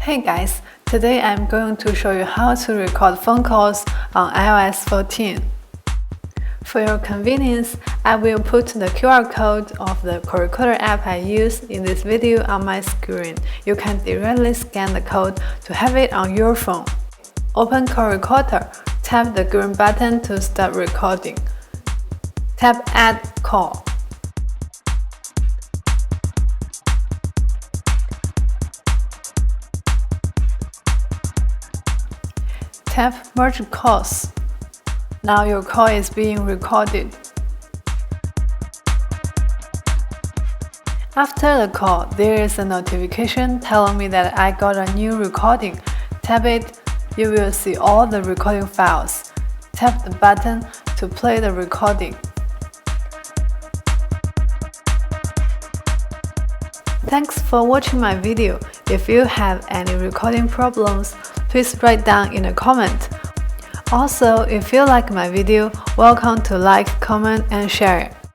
Hey guys, today I'm going to show you how to record phone calls on iOS 14. For your convenience, I will put the QR code of the call recorder app I use in this video on my screen. You can directly scan the code to have it on your phone. Open call recorder, tap the green button to start recording. Tap Add Call. Tap Merge Calls. Now your call is being recorded. After the call, there is a notification telling me that I got a new recording. Tap it, you will see all the recording files. Tap the button to play the recording. Thanks for watching my video. If you have any recording problems, please write down in a comment. Also, if you like my video, welcome to like, comment, and share it.